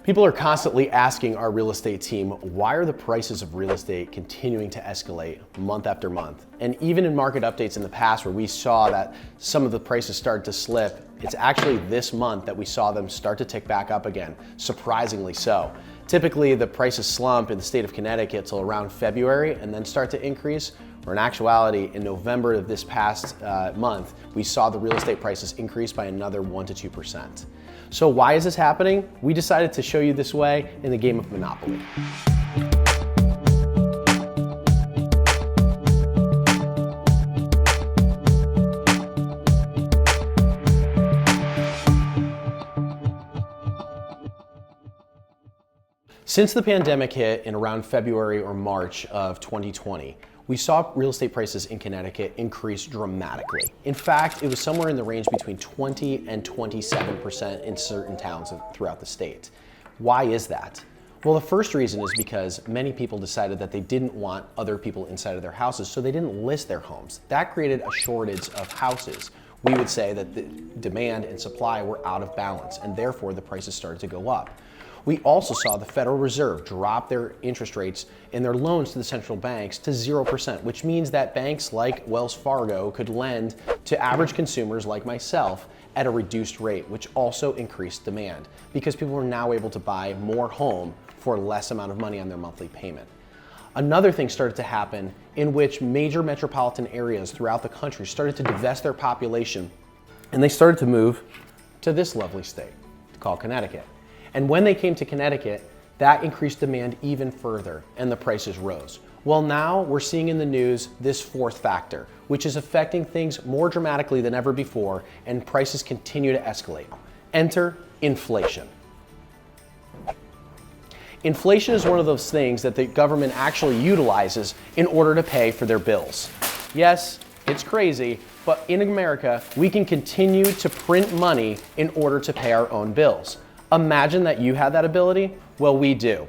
People are constantly asking our real estate team, why are the prices of real estate continuing to escalate month after month? And even in market updates in the past where we saw that some of the prices started to slip, it's actually this month that we saw them start to tick back up again, surprisingly so. Typically, the prices slump in the state of Connecticut till around February and then start to increase. Or in actuality, in November of this past month, we saw the real estate prices increase by another 1 to 2%. So why is this happening? We decided to show you this way in the game of Monopoly. Since the pandemic hit in around February or March of 2020, we saw real estate prices in Connecticut increase dramatically. In fact, it was somewhere in the range between 20 and 27% in certain towns throughout the state. Why is that? Well, the first reason is because many people decided that they didn't want other people inside of their houses, so they didn't list their homes. That created a shortage of houses. We would say that the demand and supply were out of balance, and therefore the prices started to go up. We also saw the Federal Reserve drop their interest rates in their loans to the central banks to 0%, which means that banks like Wells Fargo could lend to average consumers like myself at a reduced rate, which also increased demand because people were now able to buy more home for less amount of money on their monthly payment. Another thing started to happen in which major metropolitan areas throughout the country started to divest their population, and they started to move to this lovely state called Connecticut. And when they came to Connecticut, that increased demand even further and the prices rose. Well, now we're seeing in the news this fourth factor, which is affecting things more dramatically than ever before, and prices continue to escalate. Enter inflation. Inflation is one of those things that the government actually utilizes in order to pay for their bills. Yes, it's crazy, but in America, we can continue to print money in order to pay our own bills. Imagine that you had that ability. Well, we do.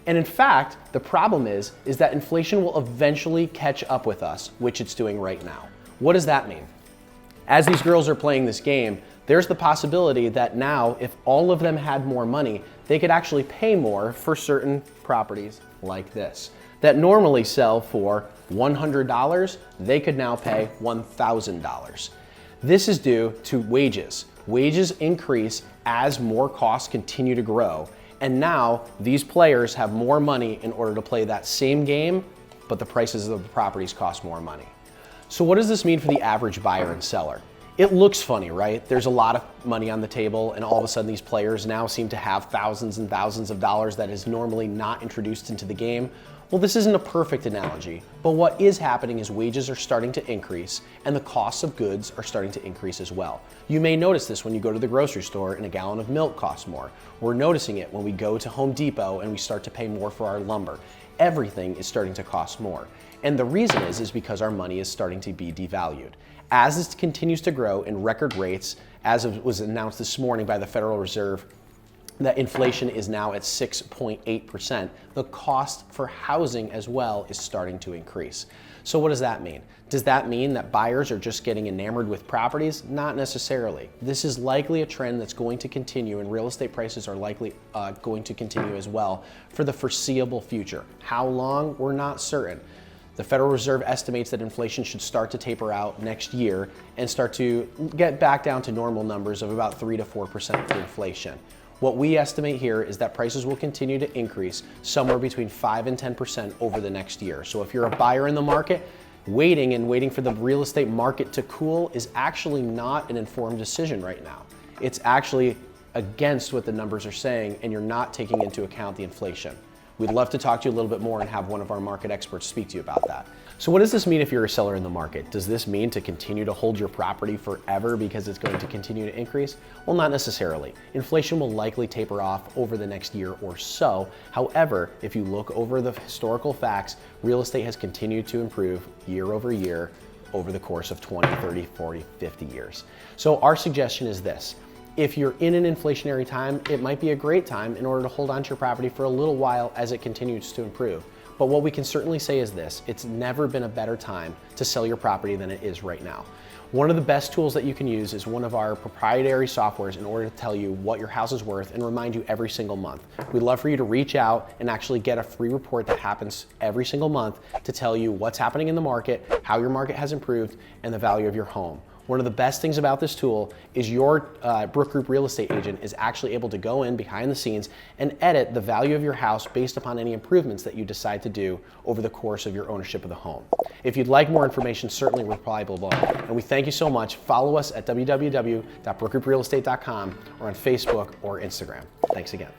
And in fact, the problem is that inflation will eventually catch up with us, which it's doing right now. What does that mean? As these girls are playing this game, there's the possibility that now, if all of them had more money, they could actually pay more for certain properties like this that normally sell for $100, they could now pay $1,000. This is due to wages. Wages increase as more costs continue to grow. And now these players have more money in order to play that same game, but the prices of the properties cost more money. So what does this mean for the average buyer and seller? It looks funny, right? There's a lot of money on the table, and all of a sudden these players now seem to have thousands and thousands of dollars that is normally not introduced into the game. Well, this isn't a perfect analogy, but what is happening is wages are starting to increase and the costs of goods are starting to increase as well. You may notice this when you go to the grocery store and a gallon of milk costs more. We're noticing it when we go to Home Depot and we start to pay more for our lumber. Everything is starting to cost more. And the reason is because our money is starting to be devalued. As this continues to grow in record rates, as it was announced this morning by the Federal Reserve, that inflation is now at 6.8%. The cost for housing as well is starting to increase. So what does that mean? Does that mean that buyers are just getting enamored with properties? Not necessarily. This is likely a trend that's going to continue, and real estate prices are likely going to continue as well for the foreseeable future. How long? We're not certain. The Federal Reserve estimates that inflation should start to taper out next year and start to get back down to normal numbers of about 3 to 4% for inflation. What we estimate here is that prices will continue to increase somewhere between 5 and 10% over the next year. So if you're a buyer in the market, waiting for the real estate market to cool is actually not an informed decision right now. It's actually against what the numbers are saying, and you're not taking into account the inflation. We'd love to talk to you a little bit more and have one of our market experts speak to you about that. So what does this mean if you're a seller in the market? Does this mean to continue to hold your property forever because it's going to continue to increase? Well, not necessarily. Inflation will likely taper off over the next year or so. However, if you look over the historical facts, real estate has continued to improve year over year over the course of 20, 30, 40, 50 years. So our suggestion is this. If you're in an inflationary time, it might be a great time in order to hold on to your property for a little while as it continues to improve. But what we can certainly say is this: it's never been a better time to sell your property than it is right now. One of the best tools that you can use is one of our proprietary softwares in order to tell you what your house is worth and remind you every single month. We'd love for you to reach out and actually get a free report that happens every single month to tell you what's happening in the market, how your market has improved, and the value of your home. One of the best things about this tool is your Brooke Group real estate agent is actually able to go in behind the scenes and edit the value of your house based upon any improvements that you decide to do over the course of your ownership of the home. If you'd like more information, certainly reply below. And we thank you so much. Follow us at www.brookegrouprealestate.com or on Facebook or Instagram. Thanks again.